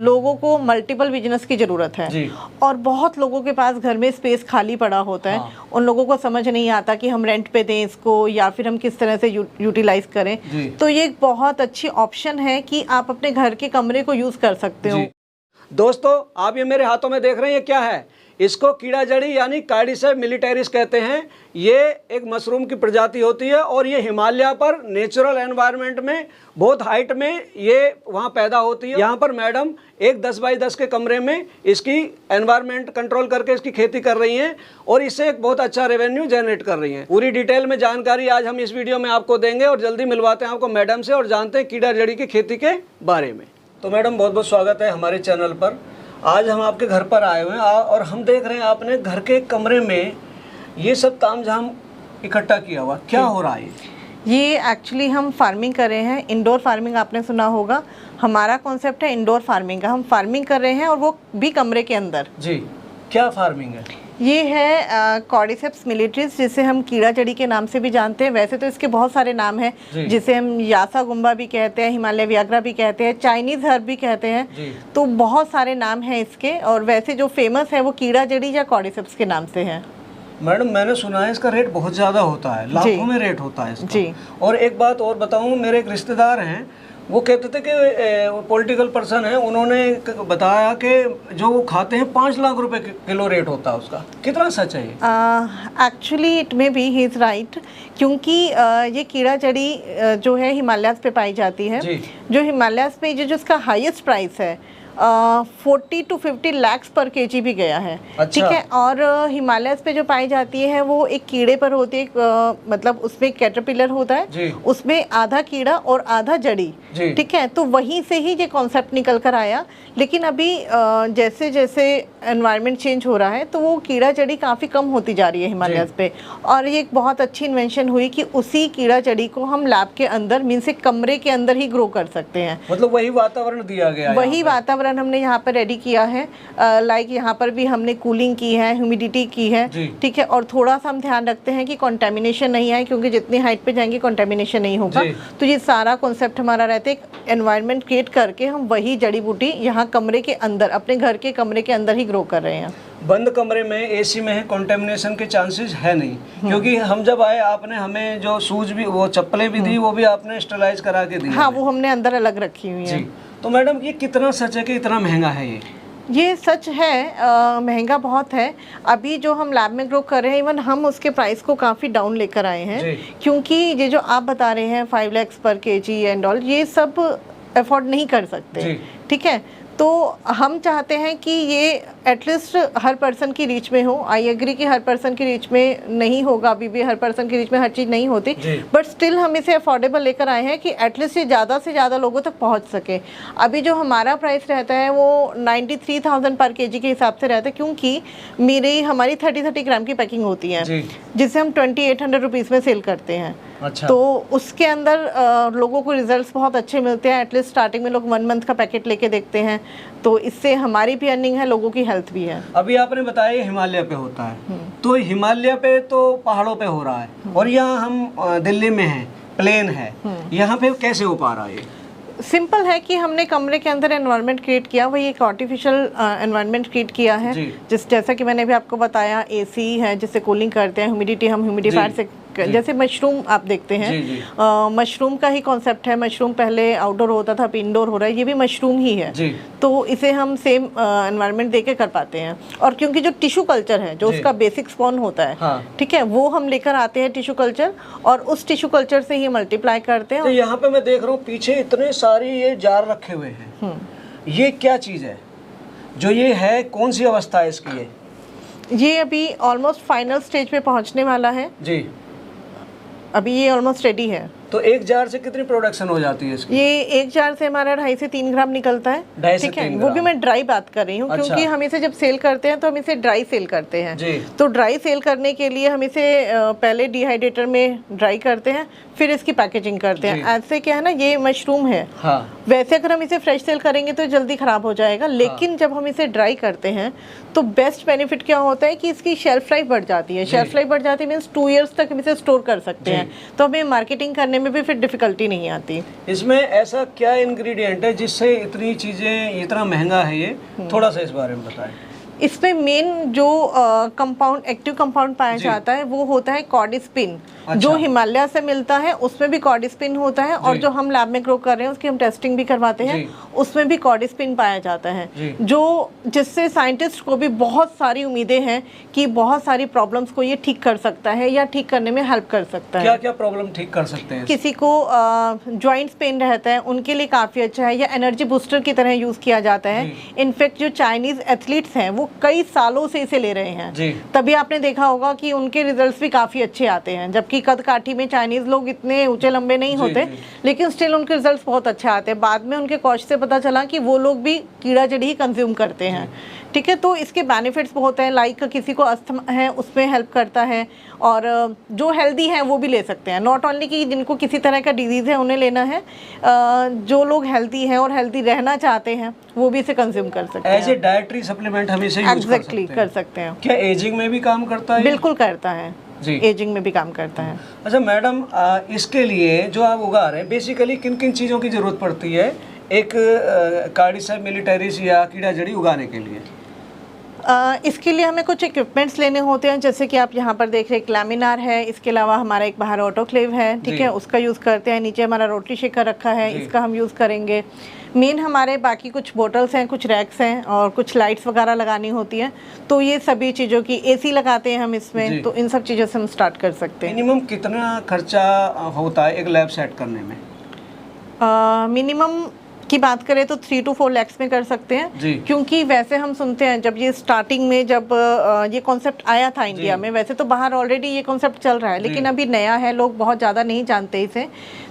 लोगों को multiple business की ज़रूरत है जी। और बहुत लोगों के पास घर में स्पेस खाली पड़ा होता है। हाँ। उन लोगों को समझ नहीं आता कि हम रेंट पे दें इसको या फिर हम किस तरह से यूटिलाइज करें। तो ये एक बहुत अच्छी ऑप्शन है कि आप अपने घर के कमरे को यूज़ कर सकते हो। दोस्तों, आप ये मेरे हाथों में देख रहे हैं, ये क्या है? इसको कीड़ा जड़ी यानी कार्डिसेप मिलिटैरिस कहते हैं। ये एक मशरूम की प्रजाति होती है और ये हिमालय पर नेचुरल एनवायरनमेंट में बहुत हाइट में ये वहाँ पैदा होती है। यहाँ पर मैडम एक 10 बाई 10 के कमरे में इसकी एनवायरनमेंट कंट्रोल करके इसकी खेती कर रही हैं और इससे एक बहुत अच्छा रेवेन्यू जनरेट कर रही हैं। पूरी डिटेल में जानकारी आज हम इस वीडियो में आपको देंगे और जल्दी मिलवाते हैं आपको मैडम से और जानते हैं कीड़ा जड़ी की खेती के बारे में। तो मैडम, बहुत बहुत स्वागत है हमारे चैनल पर। आज हम आपके घर पर आए हुए हैं और हम देख रहे हैं आपने घर के कमरे में ये सब तामझाम इकट्ठा किया हुआ, क्या हो रहा है? ये एक्चुअली हम फार्मिंग कर रहे हैं। इंडोर फार्मिंग आपने सुना होगा, हमारा कॉन्सेप्ट है इंडोर फार्मिंग का। हम फार्मिंग कर रहे हैं और वो भी कमरे के अंदर। जी, क्या फार्मिंग है? ये है कॉर्डिसेप्स मिलिटरीज, जिसे हम कीड़ा जड़ी के नाम से भी जानते हैं। वैसे तो इसके बहुत सारे नाम हैं, जिसे हम यासा गुम्बा भी कहते हैं, हिमालय व्याघ्रा भी कहते हैं, चाइनीज हर्ब भी कहते हैं। तो बहुत सारे नाम हैं इसके, और वैसे जो फेमस है वो कीड़ा जड़ी या कॉर्डिसेप्स के नाम से है। मैडम, मैंने सुना है इसका रेट बहुत ज़्यादा होता है, लाखों में रेट होता है इसका। जी। और एक बात और बताऊं, मेरे एक रिश्तेदार हैं, वो कहते थे कि पॉलिटिकल पर्सन है, उन्होंने बताया कि जो वो खाते हैं 5 लाख रुपए किलो रेट होता है उसका। कितना सच है ये? एक्चुअली इट में बी ही इज़ राइट, क्योंकि ये कीड़ा जड़ी जो है हिमालयाज़ पे पाई जाती है। जो हिमालयाज़ पे जो इसका हाईएस्ट प्राइस है 40 to 50 लाख पर केजी भी गया है। ठीक है। और हिमालयस पे जो पाई जाती है वो एक कीड़े पर होती है, मतलब उसमें कैटरपिलर होता है, उसमें आधा कीड़ा और आधा जड़ी। ठीक है। तो वहीं से ही ये कॉन्सेप्ट निकल कर आया। लेकिन अभी जैसे जैसे एनवायरनमेंट चेंज हो रहा है तो वो कीड़ा जड़ी काफ़ी कम होती जा रही है हिमालयस पे। और ये एक बहुत अच्छी इन्वेंशन हुई कि उसी कीड़ा जड़ी को हम लैब के अंदर, मीन से कमरे के अंदर ही ग्रो कर सकते हैं। मतलब वही वातावरण दिया गया है, वही वातावरण हमने यहाँ पर रेडी किया है। लाइक यहाँ पर भी हमने कूलिंग की है, ह्यूमिडिटी की है। ठीक है। और थोड़ा सा हम ध्यान रखते हैं कि कंटेमिनेशन नहीं आए, क्योंकि जितनी हाइट पे जाएंगे कंटेमिनेशन नहीं होगा। तो ये सारा कॉन्सेप्ट हमारा रहता है, एक एनवायरनमेंट क्रिएट करके हम वही जड़ी बूटी यहाँ कमरे के अंदर, अपने घर के कमरे के अंदर ही ग्रो कर रहे हैं। बंद कमरे में एसी में है, कंटेमिनेशन के चांसेस है नहीं, क्योंकि हम जब आए आपने हमें जो शूज भी, वो चप्पलें भी दी, वो भी आपने स्टरलाइज करा के दी। हाँ, वो हमने अंदर अलग रखी हुई है। तो मैडम, ये कितना सच है कि इतना महंगा है ये सच है, महंगा बहुत है। अभी जो हम लैब में ग्रो कर रहे हैं, इवन हम उसके प्राइस को काफ़ी डाउन लेकर आए हैं, क्योंकि ये जो आप बता रहे हैं 5 लाख पर केजी एंड ऑल, ये सब अफोर्ड नहीं कर सकते। ठीक है। तो हम चाहते हैं कि ये एटलीस्ट हर पर्सन की रीच में हो। आई एग्री कि हर पर्सन की रीच में नहीं होगा, अभी भी हर पर्सन की रीच में हर चीज़ नहीं होती, बट स्टिल हम इसे अफोर्डेबल लेकर आए हैं कि एटलीस्ट ये ज़्यादा से ज़्यादा लोगों तक पहुंच सके। अभी जो हमारा प्राइस रहता है वो 93,000 पर केजी के हिसाब से रहता है, क्योंकि हमारी 30 ग्राम की पैकिंग होती है, जिसे हम 2800 रुपीज़ में सेल करते हैं। अच्छा। तो उसके अंदर लोगों को रिजल्ट्स बहुत अच्छे मिलते हैं। एटलीस्ट स्टार्टिंग में लोग 1 मंथ का पैकेट लेके देखते हैं, तो इससे हमारी भी अर्निंग है, लोगों की हेल्थ भी है। अभी आपने बताया ये हिमालय पे होता है, तो हिमालय पे तो पहाड़ों पे हो रहा है, और यहाँ हम दिल्ली में हैं, प्लेन है, यहाँ पे कैसे हो पा रहा है? सिंपल है कि हमने कमरे के अंदर एनवायरनमेंट क्रिएट किया, वही एक आर्टिफिशियल एनवायरनमेंट क्रिएट किया है। जैसा कि मैंने भी आपको बताया, एसी है जिससे कूलिंग करते हैं, ह्यूमिडिटी हम ह्यूमिडिफायर से, जैसे मशरूम आप देखते हैं, मशरूम का ही कॉन्सेप्ट है। मशरूम पहले आउटडोर होता था, अब इंडोर हो रहा है, ये भी मशरूम ही है। तो इसे हम सेम एनवायरनमेंट देके कर पाते हैं। और क्योंकि जो टिश्यू कल्चर है, जो उसका बेसिक स्पॉन होता है, ठीक है, वो हम लेकर आते हैं टिश्यू कल्चर, और उस टिश्यू कल्चर से ही मल्टीप्लाई करते हैं। तो यहाँ पे मैं देख रहा हूँ पीछे इतने सारे ये जार रखे हुए हैं, ये क्या चीज़ है जो ये है, कौन सी अवस्था है इसकी? ये अभी ऑलमोस्ट फाइनल स्टेज पे पहुँचने वाला है जी। अभी ये ऑलमोस्ट रेडी है। तो एक जार से कितनी प्रोडक्शन हो जाती है इसकी? ये एक जार से हमारा 2.5 से 3 ग्राम निकलता है। ठीक है। वो भी मैं ड्राई बात कर रही हूँ। अच्छा। क्योंकि हम इसे जब सेल करते हैं तो हम इसे ड्राई सेल करते हैं। तो ड्राई सेल करने के लिए हम इसे पहले डिहाइड्रेटर में ड्राई करते हैं, फिर इसकी पैकेजिंग करते हैं। ऐसे क्या है ना, ये मशरूम है। वैसे अगर हम इसे फ्रेश सेल करेंगे तो जल्दी खराब हो जाएगा, लेकिन जब हम इसे ड्राई करते हैं तो बेस्ट बेनिफिट क्या होता है कि इसकी शेल्फ लाइफ बढ़ जाती है। शेल्फ लाइफ बढ़ जाती है मीन्स 2 इयर्स तक हम इसे स्टोर कर सकते हैं। तो हमें मार्केटिंग करने में भी फिर डिफिकल्टी नहीं आती। इसमें ऐसा क्या इंग्रेडिएंट है जिससे इतनी चीज़ें, इतना महंगा है ये, थोड़ा सा इस बारे में बताएं। इसमें मेन जो कंपाउंड, एक्टिव कंपाउंड पाया जाता है वो होता है कॉर्डिस्पिन। अच्छा। जो हिमालय से मिलता है उसमें भी कॉर्डिस्पिन होता है, और जो हम लैब में ग्रो कर रहे हैं उसकी हम टेस्टिंग भी करवाते हैं, उसमें भी कॉर्डिस्पिन पाया जाता है, जो जिससे साइंटिस्ट को भी बहुत सारी उम्मीदें हैं कि बहुत सारी प्रॉब्लम्स को ये ठीक कर सकता है या ठीक करने में हेल्प कर सकता है। क्या क्या प्रॉब्लम ठीक कर सकते हैं? किसी को जॉइंट्स पेन रहता है उनके लिए काफ़ी अच्छा है, या एनर्जी बूस्टर की तरह यूज़ किया जाता है। इनफैक्ट जो चाइनीज़ एथलीट्स हैं वो कई सालों से इसे ले रहे हैं, तभी आपने देखा होगा कि उनके रिजल्ट्स भी काफ़ी अच्छे आते हैं। जबकि कद काठी में चाइनीज़ लोग इतने ऊंचे लंबे नहीं होते, लेकिन स्टिल उनके रिजल्ट्स बहुत अच्छे आते हैं। बाद में उनके कोच से पता चला कि वो लोग भी कीड़ा जड़ी ही कंज्यूम करते हैं। ठीक है, तो इसके बेनिफिट्स बहुत हैं, लाइक किसी को अस्थमा है उसमें हेल्प करता है, और जो हेल्दी हैं वो भी ले सकते हैं। नॉट ओनली कि जिनको किसी तरह का डिजीज़ है उन्हें लेना है, जो लोग हेल्दी हैं और हेल्दी रहना चाहते हैं वो भी इसे कंज्यूम कर सकते हैं। एज ए डाइटरी सप्लीमेंट हम इसे यूज कर सकते हैं। क्या एजिंग में भी काम करता है? बिल्कुल करता है जी, एजिंग में भी काम करता है। अच्छा मैडम, इसके लिए जो आप उगा रहे हैं बेसिकली किन किन चीज़ों की ज़रूरत पड़ती है एक कार्डिसेप मिलिटैरिस या कीड़ा जड़ी उगाने के लिए? इसके लिए हमें कुछ इक्विपमेंट्स लेने होते हैं, जैसे कि आप यहाँ पर देख रहे हैं एक लैमिनार है, इसके अलावा हमारा एक बाहर ऑटोक्लेव है, ठीक है, उसका यूज़ करते हैं। नीचे हमारा रोटरी शेकर रखा है, इसका हम यूज़ करेंगे। मेन हमारे बाकी कुछ बोटल्स हैं, कुछ रैक्स हैं, और कुछ लाइट्स वगैरह लगानी होती हैं। तो ये सभी चीज़ों की एसी लगाते हैं हम इसमें, तो इन सब चीज़ों से हम स्टार्ट कर सकते हैं। मिनिमम कितना खर्चा होता है एक लैब सेट करने में? मिनिमम की बात करें तो 3 to 4 lakhs में कर सकते हैं, क्योंकि वैसे हम सुनते हैं जब ये स्टार्टिंग में जब ये कॉन्सेप्ट आया था इंडिया में, वैसे तो बाहर ऑलरेडी ये कॉन्सेप्ट चल रहा है, लेकिन अभी नया है, लोग बहुत ज़्यादा नहीं जानते इसे।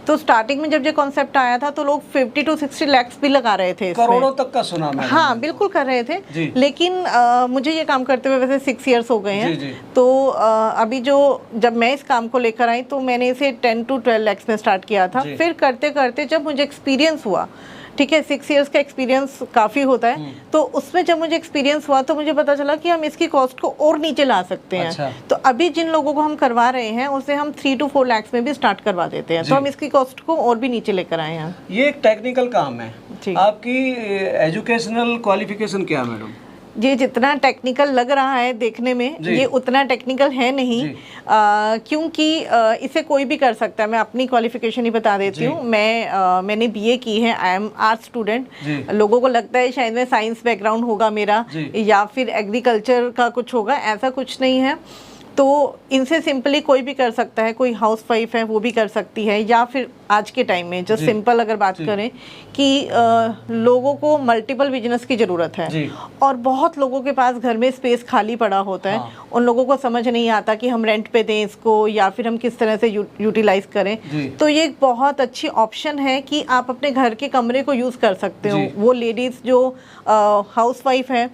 तो स्टार्टिंग में जब ये कॉन्सेप्ट आया था तो लोग 50 to 60 lakhs भी लगा रहे थे, करोड़ों तक का सुना मैंने। हाँ बिल्कुल कर रहे थे, लेकिन मुझे ये काम करते हुए वैसे 6 years हो गए हैं। तो अभी जो जब मैं इस काम को लेकर आई तो मैंने इसे 10 to 12 lakhs में स्टार्ट किया था। फिर करते करते जब मुझे एक्सपीरियंस हुआ, ठीक है, 6 years का एक्सपीरियंस काफ़ी होता है, तो उसमें जब मुझे एक्सपीरियंस हुआ तो मुझे पता चला कि हम इसकी कॉस्ट को और नीचे ला सकते हैं। अच्छा। तो अभी जिन लोगों को हम करवा रहे हैं उसे हम 3 to 4 lakhs में भी स्टार्ट करवा देते हैं, तो हम इसकी कॉस्ट को और भी नीचे लेकर आए हैं। ये एक टेक्निकल काम है। आपकी एजुकेशनल क्वालिफिकेशन क्या है मैडम? ये जितना टेक्निकल लग रहा है देखने में, ये उतना टेक्निकल है नहीं, क्योंकि इसे कोई भी कर सकता है। मैं अपनी क्वालिफिकेशन ही बता देती हूँ। मैंने बीए की है, आई एम आर्ट स्टूडेंट। लोगों को लगता है शायद मैं साइंस बैकग्राउंड होगा मेरा, या फिर एग्रीकल्चर का कुछ होगा, ऐसा कुछ नहीं है। तो इनसे सिंपली कोई भी कर सकता है, कोई हाउस वाइफ है वो भी कर सकती है, या फिर आज के टाइम में जो सिंपल अगर बात करें कि लोगों को मल्टीपल बिजनेस की ज़रूरत है, और बहुत लोगों के पास घर में स्पेस खाली पड़ा होता है। उन लोगों को समझ नहीं आता कि हम रेंट पे दें इसको या फिर हम किस तरह से यूटिलाइज करें। तो ये एक बहुत अच्छी ऑप्शन है कि आप अपने घर के कमरे को यूज़ कर सकते हो। वो लेडीज़ जो हाउस वाइफ है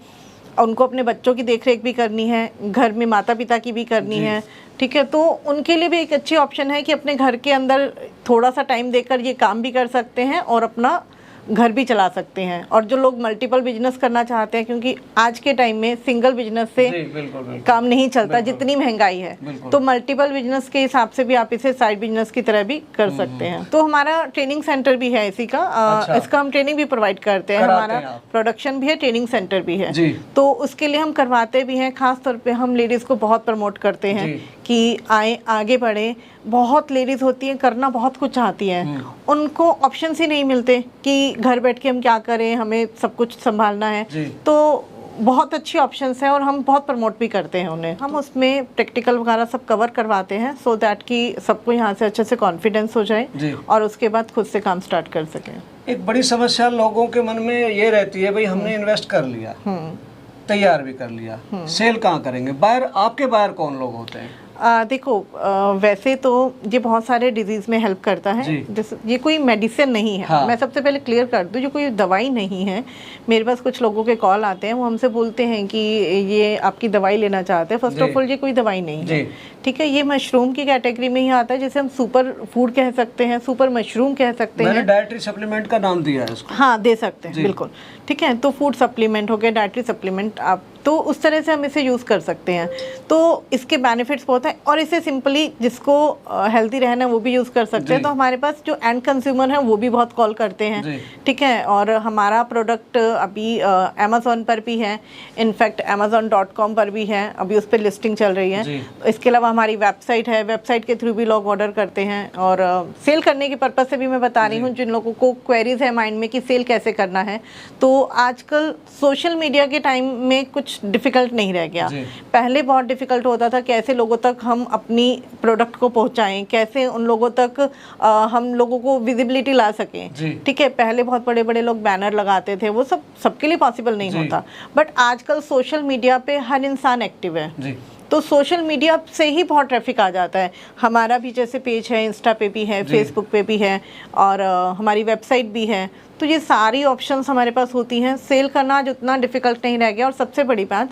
उनको अपने बच्चों की देखरेख भी करनी है, घर में माता पिता की भी करनी है, ठीक है, तो उनके लिए भी एक अच्छी ऑप्शन है कि अपने घर के अंदर थोड़ा सा टाइम देकर ये काम भी कर सकते हैं और अपना घर भी चला सकते हैं। और जो लोग मल्टीपल बिजनेस करना चाहते हैं, क्योंकि आज के टाइम में सिंगल बिजनेस से बिल्कुल काम नहीं चलता, जितनी महंगाई है, तो मल्टीपल बिजनेस के हिसाब से भी आप इसे साइड बिजनेस की तरह भी कर सकते हैं। तो हमारा ट्रेनिंग सेंटर भी है इसी का। अच्छा। इसका हम ट्रेनिंग भी प्रोवाइड करते हैं, हमारा प्रोडक्शन भी है, ट्रेनिंग सेंटर भी है, तो उसके लिए हम करवाते भी हैं। खास तौर पे हम लेडीज को बहुत प्रमोट करते हैं कि आए, आगे बढ़े। बहुत लेडीज होती हैं, करना बहुत कुछ चाहती हैं, उनको ऑप्शंस ही नहीं मिलते कि घर बैठ के हम क्या करें, हमें सब कुछ संभालना है। तो बहुत अच्छी ऑप्शंस हैं और हम बहुत प्रमोट भी करते हैं उन्हें। हम उसमें प्रैक्टिकल वगैरह सब कवर करवाते हैं, सो दैट कि सबको यहाँ से अच्छे से कॉन्फिडेंस हो जाए और उसके बाद खुद से काम स्टार्ट कर सकें। एक बड़ी समस्या लोगों के मन में ये रहती है, भाई हमने इन्वेस्ट कर लिया, तैयार भी कर लिया, सेल कहाँ करेंगे? बायर, आपके बायर कौन लोग होते हैं? देखो, वैसे तो ये बहुत सारे डिजीज़ में हेल्प करता है, ये कोई मेडिसिन नहीं है। हाँ। मैं सबसे पहले क्लियर कर दूं, ये कोई दवाई नहीं है। मेरे पास कुछ लोगों के कॉल आते हैं, वो हमसे बोलते हैं कि ये आपकी दवाई लेना चाहते हैं। फर्स्ट ऑफ ऑल ये कोई दवाई नहीं है, ठीक है। ये मशरूम की कैटेगरी में ही आता है, जिसे हम सुपर फूड कह सकते हैं, सुपर मशरूम कह सकते हैं। मैंने डाइटरी सप्लीमेंट का नाम दिया है इसको। हाँ, दे सकते हैं, बिल्कुल, ठीक है। तो फूड सप्लीमेंट हो गया, डाइटरी सप्लीमेंट आप तो उस तरह से हम इसे यूज़ कर सकते हैं। तो इसके बेनिफिट्स बहुत हैं और इसे सिंपली जिसको हेल्दी रहना है वो भी यूज़ कर सकते हैं। तो हमारे पास जो एंड कंज्यूमर हैं वो भी बहुत कॉल करते हैं, ठीक है। और हमारा प्रोडक्ट अभी अमेज़ॉन पर भी है, इनफैक्ट amazon.com पर भी है, अभी उस पर लिस्टिंग चल रही है। इसके अलावा हमारी वेबसाइट है, वेबसाइट के थ्रू भी लोग ऑर्डर करते हैं। और सेल करने के पर्पज़ से भी मैं बता रही हूँ, जिन लोगों को क्वेरीज है माइंड में कि सेल कैसे करना है, तो आजकल सोशल मीडिया के टाइम में कुछ डिफ़िकल्ट नहीं रह गया। पहले बहुत डिफ़िकल्ट होता था कैसे लोगों तक हम अपनी प्रोडक्ट को पहुंचाएं, कैसे उन लोगों तक हम लोगों को विजिबिलिटी ला सकें, ठीक है। पहले बहुत बड़े बड़े लोग बैनर लगाते थे, वो सबके लिए पॉसिबल नहीं होता, बट आजकल सोशल मीडिया पे हर इंसान एक्टिव है, तो सोशल मीडिया से ही बहुत ट्रैफिक आ जाता है। हमारा भी जैसे पेज है, इंस्टा पे भी है, फेसबुक पे भी है, और हमारी वेबसाइट भी है। तो ये सारी ऑप्शंस हमारे पास होती हैं। सेल करना आज उतना डिफ़िकल्ट नहीं रह गया। और सबसे बड़ी बात,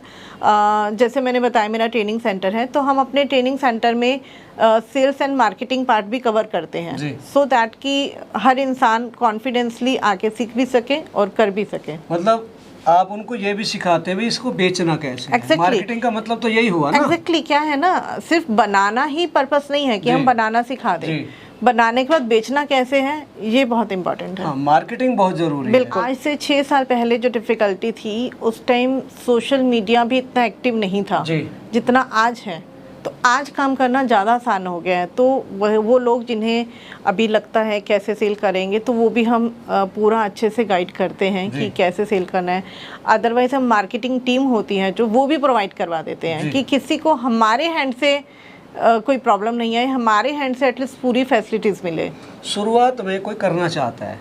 जैसे मैंने बताया मेरा ट्रेनिंग सेंटर है, तो हम अपने ट्रेनिंग सेंटर में सेल्स एंड मार्केटिंग पार्ट भी कवर करते हैं, सो दैट कि हर इंसान कॉन्फिडेंसली आके सीख भी सके और कर भी सके। मतलब आप उनको ये भी सिखाते हैं इसको बेचना कैसे। Exactly. मार्केटिंग का मतलब तो यही हुआ ना। एग्जैक्टली क्या है ना, सिर्फ बनाना ही पर्पस नहीं है कि हम बनाना सिखा दें, बनाने के बाद बेचना कैसे है ये बहुत इंपॉर्टेंट है। मार्केटिंग बहुत जरूरी है। बिल्कुल। आज से 6 साल पहले जो डिफिकल्टी थी, उस टाइम सोशल मीडिया भी इतना एक्टिव नहीं था जितना आज है। तो आज काम करना ज़्यादा आसान हो गया है। तो वो लोग जिन्हें अभी लगता है कैसे सेल करेंगे, तो वो भी हम पूरा अच्छे से गाइड करते हैं कि कैसे सेल करना है। अदरवाइज हम मार्केटिंग टीम होती है जो वो भी प्रोवाइड करवा देते हैं कि किसी को हमारे हैंड से कोई प्रॉब्लम नहीं है, हमारे हैंड से एटलीस्ट पूरी फैसिलिटीज़ मिले। शुरुआत में कोई करना चाहता है,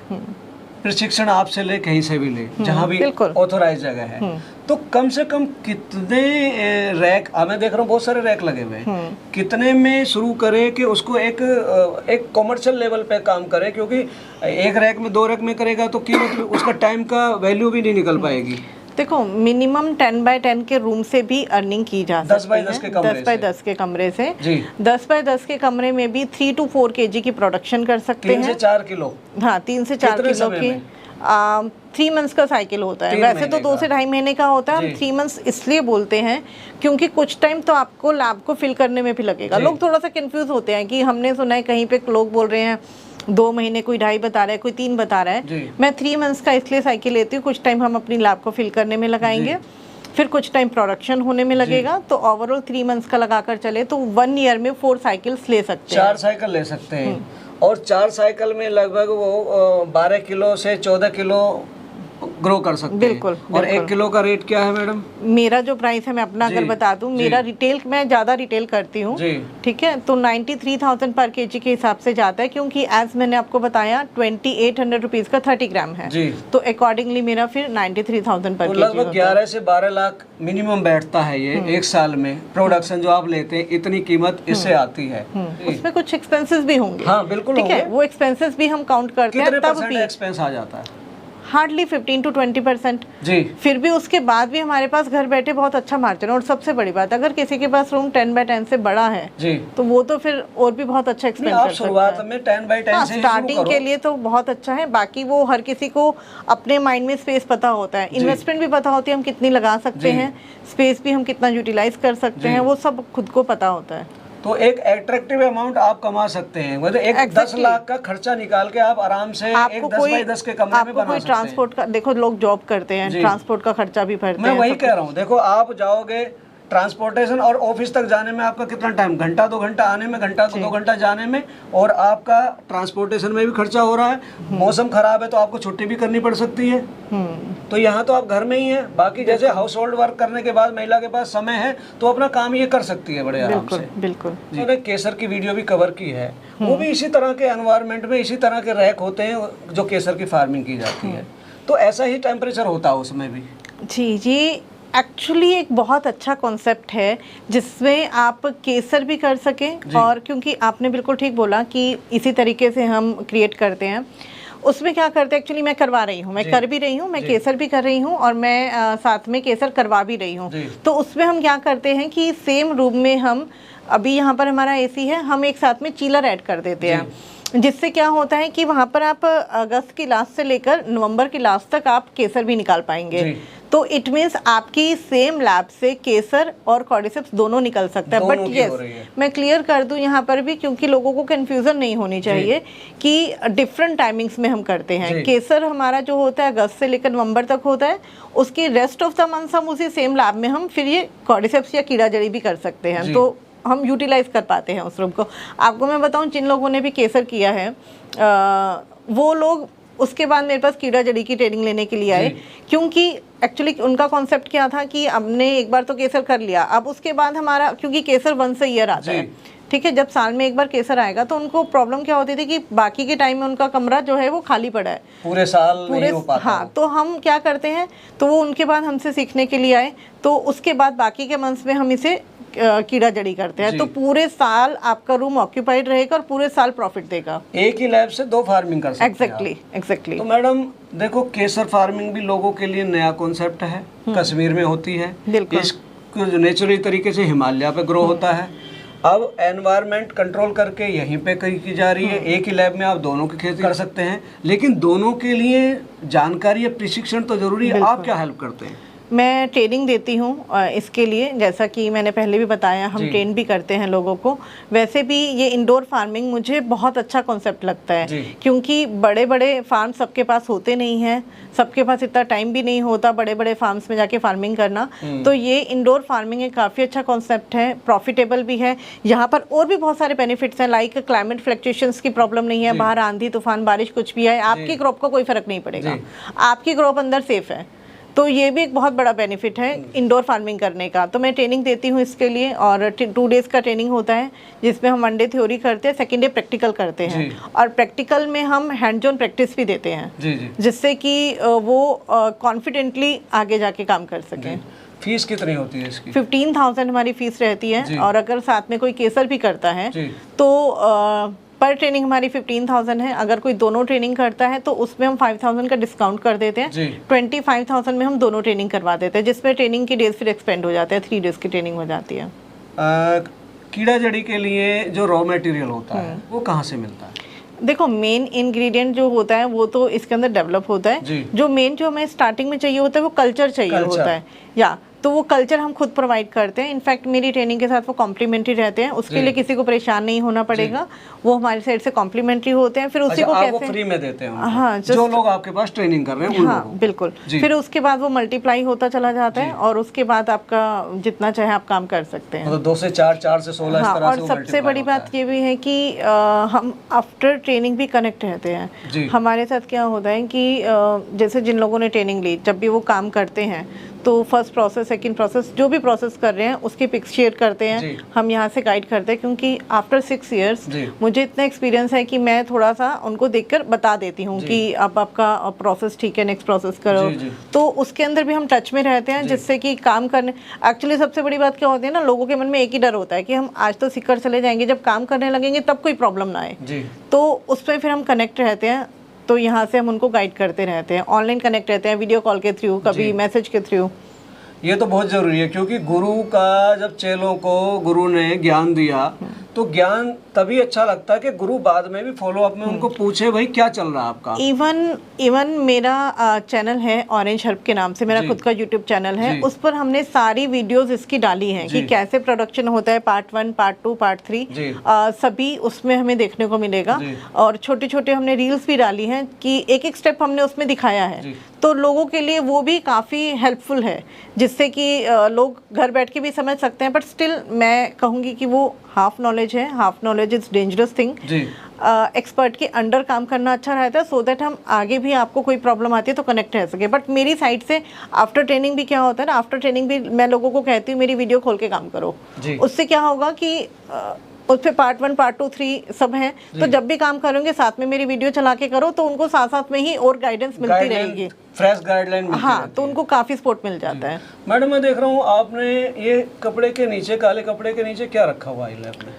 प्रशिक्षण आपसे ले, कहीं से भी ले, जहाँ भी ऑथोराइज जगह है, तो कम से कम कितने रैक, मैं देख रहा हूँ बहुत सारे रैक लगे हुए हैं, कितने में शुरू करे कि उसको एक कॉमर्शियल लेवल पे काम करे। क्योंकि एक रैक में 2 रैक में करेगा तो कीमत, उसका टाइम का वैल्यू भी नहीं निकल पाएगी। देखो मिनिमम 10 बाय 10 के रूम से भी अर्निंग की जा सकती है। 10 बाय 10 के कमरे 10 बाय 10 के कमरे से 10 बाय 10 के कमरे में भी 3 to 4 kg की प्रोडक्शन कर सकते हैं। 3 से 4 किलो। हाँ, 3 से 4 किलो की 3 मंथ्स का साइकिल होता है। वैसे तो 2 से 2.5 महीने का होता है। हम 3 मंथ्स इसलिए बोलते हैं क्योंकि कुछ टाइम तो आपको लैब को फिल करने में भी लगेगा। लोग थोड़ा सा कंफ्यूज होते हैं कि हमने सुना है कहीं पे लोग बोल रहे हैं 2 महीने, कोई 2.5 बता रहा है, कोई 3 बता रहा है। मैं 3 मंथ्स का इसलिए साइकिल लेती हूँ। कुछ टाइम हम अपनी लैब को फिल करने में लगाएंगे, फिर कुछ टाइम प्रोडक्शन होने में लगेगा, तो ओवरऑल 3 मंथ्स का लगाकर चले तो 1 ईयर में 4 साइकिल्स ले सकते हैं। 4 साइकिल ले सकते हैं। और 4 साइकिल में लगभग वो 12 किलो से 14 किलो ग्रो कर सकते हैं। बिल्कुल। और 1 किलो का रेट क्या है मैडम? मेरा जो प्राइस है मैं अपना अगर बता दूं, मेरा रिटेल, मैं ज़्यादा रिटेल करती हूँ, ठीक है, तो 93,000 पर kg के हिसाब से जाता है। क्योंकि एज मैंने आपको बताया 2800 रुपीज़ का 30 ग्राम है, तो अकॉर्डिंगली मेरा फिर 93,000 पर kg लगभग 11 से 12 लाख मिनिमम बैठता है ये एक साल में। प्रोडक्शन जो आप लेते हैं इतनी कीमत इससे आती है। उसमें कुछ एक्सपेंसेस भी होंगे। हाँ बिल्कुल, ठीक है, वो एक्सपेंसेस भी हम काउंट करते हैं। तब भी एक्सपेंस आ जाता है हार्डली 15 to 20%। फिर भी उसके बाद भी हमारे पास घर बैठे बहुत अच्छा मार्जिन। और सबसे बड़ी बात, अगर किसी के पास रूम 10 बाय 10 से बड़ा है तो वो तो फिर और भी बहुत अच्छा एक्सपेंड कर सकता है। शुरुआत में 10 बाय 10 से स्टार्टिंग के लिए तो बहुत अच्छा है। बाकी वो हर किसी को अपने माइंड में स्पेस पता होता है, इन्वेस्टमेंट भी पता होती है हम कितनी लगा सकते हैं, स्पेस भी हम कितना यूटिलाइज कर सकते हैं, वो सब खुद को पता होता है। तो एक एट्रैक्टिव अमाउंट आप कमा सकते हैं। मतलब एक 10 लाख का खर्चा निकाल के आप आराम से एक 10 बाय 10 के कमरे में बना सकते हैं। ट्रांसपोर्ट का देखो, लोग जॉब करते हैं, ट्रांसपोर्ट का खर्चा भी भरते हैं। मैं वही कह रहा हूँ, देखो आप जाओगे ट्रांसपोर्टेशन और ऑफिस तक जाने में आपका कितना टाइम, घंटा 2 घंटा आने में, घंटा 2 घंटा जाने में, और आपका ट्रांसपोर्टेशन में भी खर्चा हो रहा है। मौसम खराब है तो आपको छुट्टी भी करनी पड़ सकती है। तो यहाँ तो आप घर में ही हैं। बाकी जैसे हाउस होल्ड वर्क करने के बाद महिला के पास समय है तो अपना काम ये कर सकती है बड़े आराम से। बिल्कुल। मैंने केसर की वीडियो भी कवर की है, वो भी इसी तरह के एनवायरनमेंट में इसी तरह के रैक होते हैं जो केसर की फार्मिंग की जाती है। तो ऐसा ही टेम्परेचर होता है उसमें भी। जी एक्चुअली एक बहुत अच्छा कॉन्सेप्ट है जिसमें आप केसर भी कर सकें। और क्योंकि आपने बिल्कुल ठीक बोला कि इसी तरीके से हम क्रिएट करते हैं। उसमें क्या करते हैं, एक्चुअली मैं करवा रही हूँ, मैं कर भी रही हूँ, मैं केसर भी कर रही हूँ और मैं साथ में केसर करवा भी रही हूँ। तो उसमें हम क्या करते हैं कि सेम रूम में हम, अभी यहाँ पर हमारा एसी है, हम एक साथ में चीलर ऐड कर देते हैं। जिससे क्या होता है कि वहाँ पर आप अगस्त की लास्ट से लेकर नवंबर की लास्ट तक आप केसर भी निकाल पाएंगे। तो इट मीन्स आपकी सेम लैब से केसर और कॉर्डिसेप्स दोनों निकल सकता है। बट यस, मैं क्लियर कर दूं यहाँ पर भी, क्योंकि लोगों को कंफ्यूजन नहीं होनी चाहिए कि डिफरेंट टाइमिंग्स में हम करते हैं। केसर हमारा जो होता है अगस्त से लेकर नवंबर तक होता है, उसकी रेस्ट ऑफ द मंथ्स हम उसी सेम लैब में हम फिर ये कॉर्डिसेप्स या कीड़ा जड़ी भी कर सकते हैं, तो हम यूटिलाइज कर पाते हैं उस रूम को। आपको मैं बताऊं, जिन लोगों ने भी केसर किया है वो लोग उसके बाद मेरे पास कीड़ा जड़ी की ट्रेनिंग लेने के लिए आए, क्योंकि एक्चुअली उनका कॉन्सेप्ट क्या था कि हमने एक बार तो केसर कर लिया, अब उसके बाद हमारा, क्योंकि केसर वंस अ ईयर आता है, ठीक है, जब साल में एक बार केसर आएगा, तो उनको प्रॉब्लम क्या होती थी कि बाकी के टाइम में उनका कमरा जो है वो खाली पड़ा है, पूरे साल नहीं हो पाता। हाँ, तो हम क्या करते हैं, तो वो उनके बाद हमसे सीखने के लिए आए, तो उसके बाद बाकी के मंथ्स में हम इसे कीड़ा जड़ी करते हैं, तो पूरे साल आपका रूम ऑक्यूपाइड रहेगा और पूरे साल प्रॉफिट देगा। एक ही लैब से 2 फार्मिंग कर सकते हैं। एग्जैक्टली। तो मैडम देखो, केसर फार्मिंग भी लोगों के लिए नया कॉन्सेप्ट है, कश्मीर में होती है, इसको नेचुरली तरीके से हिमालय पे ग्रो होता है। अब एनवायरनमेंट कंट्रोल करके यहीं पे की जा रही है। एक ही लैब में आप दोनों की खेती कर सकते हैं, लेकिन दोनों के लिए जानकारी या प्रशिक्षण तो जरूरी है। आप क्या हेल्प करते हैं? मैं ट्रेनिंग देती हूँ इसके लिए, जैसा कि मैंने पहले भी बताया, हम ट्रेन भी करते हैं लोगों को। वैसे भी ये इंडोर फार्मिंग मुझे बहुत अच्छा कॉन्सेप्ट लगता है, क्योंकि बड़े बड़े फार्म सबके पास होते नहीं हैं, सबके पास इतना टाइम भी नहीं होता बड़े बड़े फार्म्स में जाके फार्मिंग करना। तो ये इंडोर फार्मिंग एक काफ़ी अच्छा कॉन्सेप्ट है, प्रॉफिटेबल भी है। यहाँ पर और भी बहुत सारे बेनिफिट्स हैं, लाइक क्लाइमेट फ्लक्चुएशंस की प्रॉब्लम नहीं है, बाहर आंधी तूफान बारिश कुछ भी आए, आपकी क्रॉप को कोई फर्क नहीं पड़ेगा, आपकी क्रॉप अंदर सेफ है। तो ये भी एक बहुत बड़ा बेनिफिट है इंडोर फार्मिंग करने का। तो मैं ट्रेनिंग देती हूँ इसके लिए, और 2 डेज़ का ट्रेनिंग होता है, जिसमें हम 1 डे थ्योरी करते हैं, 2nd डे प्रैक्टिकल करते हैं, और प्रैक्टिकल में हम हैंड्स ऑन प्रैक्टिस भी देते हैं, जिससे कि वो कॉन्फिडेंटली आगे जाके काम कर सकें। फीस कितनी होती है इसकी? 15,000 हमारी फीस रहती है, और अगर साथ में कोई केसर भी करता है तो पर ट्रेनिंग हमारी 15,000 है। अगर कोई दोनों ट्रेनिंग करता है तो उसमें हम 5,000 का डिस्काउंट कर देते हैं, 25,000 में हम दोनों ट्रेनिंग करवा देते हैं, जिसमें ट्रेनिंग की डेज फिर एक्सपेंड हो जाते हैं, 3 डेज की ट्रेनिंग हो जाती है। कीड़ा जड़ी के लिए जो रॉ मटेरियल होता है वो कहाँ से मिलता है? देखो, मेन इंग्रेडिएंट जो होता है वो तो इसके अंदर डेवलप होता है। जो मेन जो हमें स्टार्टिंग में चाहिए होता है वो कल्चर चाहिए होता है, या तो वो कल्चर हम खुद प्रोवाइड करते हैं। इनफैक्ट मेरी ट्रेनिंग के साथ वो कॉम्प्लीमेंट्री रहते हैं, उसके लिए किसी को परेशान नहीं होना पड़ेगा, वो हमारी साइड से कॉम्प्लीमेंट्री होते हैं। फिर उसी को कैसे फ्री में देते हैं? हाँ, जो लोग आपके पास ट्रेनिंग कर रहे हैं, हाँ बिल्कुल। फिर उसके बाद वो मल्टीप्लाई होता चला जाता है, और उसके बाद आपका जितना चाहे आप काम कर सकते हैं, मतलब 2 से 4, 4 से 16। हाँ, और सबसे बड़ी बात ये भी है कि हम आफ्टर ट्रेनिंग भी कनेक्ट रहते हैं। हमारे साथ क्या होता है कि जैसे जिन लोगों ने ट्रेनिंग ली, जब भी वो काम करते हैं तो फर्स्ट प्रोसेस, सेकंड प्रोसेस, जो भी प्रोसेस कर रहे हैं उसकी पिक्स शेयर करते हैं, हम यहाँ से गाइड करते हैं, क्योंकि आफ्टर 6 इयर्स मुझे इतना एक्सपीरियंस है कि मैं थोड़ा सा उनको देखकर बता देती हूँ कि अब आपका प्रोसेस ठीक है, नेक्स्ट प्रोसेस करो। तो उसके अंदर भी हम टच में रहते हैं, जिससे कि काम करने, एक्चुअली सबसे बड़ी बात क्या होती है ना, लोगों के मन में एक ही डर होता है कि हम आज तो सीख कर चले जाएंगे, जब काम करने लगेंगे तब कोई प्रॉब्लम ना आए। तो उसमें फिर हम कनेक्ट रहते हैं, तो यहाँ से हम उनको गाइड करते रहते हैं, ऑनलाइन कनेक्ट रहते हैं, वीडियो कॉल के थ्रू, कभी मैसेज के थ्रू। ये तो बहुत जरूरी है, क्योंकि गुरु का जब चेलों को गुरु ने ज्ञान दिया तो ज्ञान तभी अच्छा लगता है कि गुरु बाद में भी फॉलो अप में उनको पूछे भाई क्या चल रहा है आपका। इवन मेरा चैनल है ऑरेंज हर्ब के नाम से, मेरा खुद का यूट्यूब चैनल है, उस पर हमने सारी वीडियोस इसकी डाली हैं कि कैसे प्रोडक्शन होता है, पार्ट 1, पार्ट 2, पार्ट 3 सभी उसमें हमें देखने को मिलेगा। और छोटे छोटे हमने रील्स भी डाली हैं कि एक एक स्टेप हमने उसमें दिखाया है, तो लोगों के लिए वो भी काफ़ी हेल्पफुल है, जिससे कि लोग घर बैठ के भी समझ सकते हैं। बट स्टिल मैं कहूँगी कि वो हाफ नॉलेज है, half knowledge is dangerous thing. Expert के अंडर काम करना अच्छा रहता है, सो दैट हम आगे भी आपको कोई प्रॉब्लम आती है तो कनेक्ट रह सके। बट मेरी साइड से आफ्टर ट्रेनिंग भी क्या होता है ना, आफ्टर ट्रेनिंग भी मैं लोगों को कहती हूँ मेरी वीडियो खोल के काम करो। उससे क्या होगा कि उस पे पार्ट 1, पार्ट 2, 3 सब हैं, तो जब भी काम करोगे साथ में मेरी वीडियो चला के करो, तो उनको साथ साथ में ही और गाइडेंस मिलती रहेगी, फ्रेश गाइडलाइन मिलती हाँ, तो उनको काफी सपोर्ट मिल जाता है। मैडम मैं देख रहा हूँ आपने ये कपड़े के नीचे, काले कपड़े के नीचे क्या रखा हुआ है लैब में?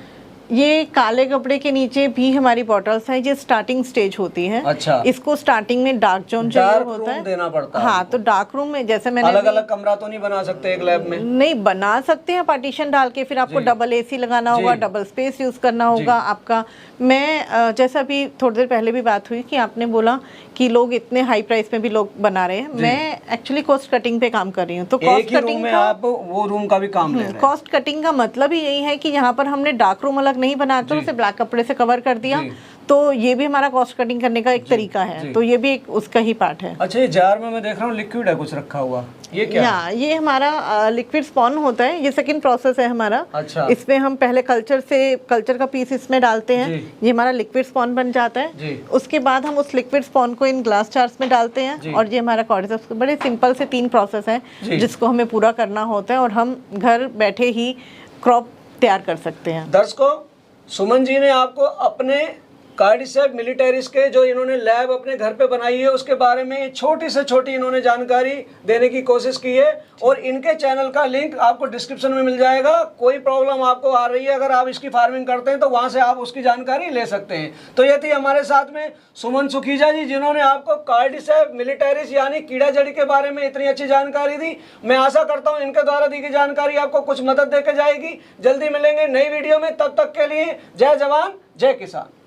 ये काले कपड़े के नीचे भी हमारी बॉटल्स हैं, ये स्टार्टिंग स्टेज होती है। अच्छा। इसको स्टार्टिंग में डार्क जोन चाहिए होता है, देना पड़ता है। हाँ, तो डार्क रूम में जैसे मैंने अलग अलग कमरा तो नहीं बना सकते एक लैब में? नहीं बना सकते हैं, पार्टीशन डाल के, फिर आपको डबल एसी लगाना होगा, डबल स्पेस यूज करना होगा आपका। मैं जैसा अभी थोड़ी देर पहले भी बात हुई कि आपने बोला कि लोग इतने हाई प्राइस में भी लोग बना रहे हैं, मैं एक्चुअली कॉस्ट कटिंग पे काम कर रही हूँ। तो कॉस्ट कटिंग में आप वो रूम का भी काम ले रहे हैं। कॉस्ट कटिंग का मतलब ही यही है कि यहाँ पर हमने डार्क रूम अलग नहीं बनाकर उसे ब्लैक कपड़े से कवर कर दिया, तो ये भी हमारा कॉस्ट कटिंग करने का एक तरीका है, तो ये भी एक उसका ही पार्ट है। अच्छा, ये जार में मैं देख रहा हूँ लिक्विड है कुछ रखा हुआ, ये क्या है? ये हमारा लिक्विड स्पॉन होता है, ये सेकंड प्रोसेस है हमारा। अच्छा। इसमें हम पहले कल्चर का पीस इसमें डालते हैं, ये हमारा लिक्विड स्पॉन बन जाता है। उसके बाद हम उस लिक्विड स्पॉन को इन ग्लास जार्स में डालते हैं, और ये हमारा कॉर्डिसेप्स। बड़े सिंपल से 3 प्रोसेस है जिसको हमें पूरा करना होता है, और हम घर बैठे ही क्रॉप तैयार कर सकते हैं। दर्शकों, सुमन जी ने आपको अपने कार्डिसेप मिलिटरीज के जो इन्होंने लैब अपने घर पे बनाई है उसके बारे में छोटी से छोटी इन्होंने जानकारी देने की कोशिश की है, और इनके चैनल का लिंक आपको डिस्क्रिप्शन में मिल जाएगा। कोई प्रॉब्लम आपको आ रही है, अगर आप इसकी फार्मिंग करते हैं तो वहां से आप उसकी जानकारी ले सकते हैं। तो ये थी हमारे साथ में सुमन सुखीजा जी, जिन्होंने आपको कार्डिसेप मिलिटरीज यानी कीड़ा जड़ी के बारे में इतनी अच्छी जानकारी दी। मैं आशा करता हूँ इनके द्वारा दी गई जानकारी आपको कुछ मदद देकर जाएगी। जल्दी मिलेंगे नई वीडियो में, तब तक के लिए जय जवान जय किसान।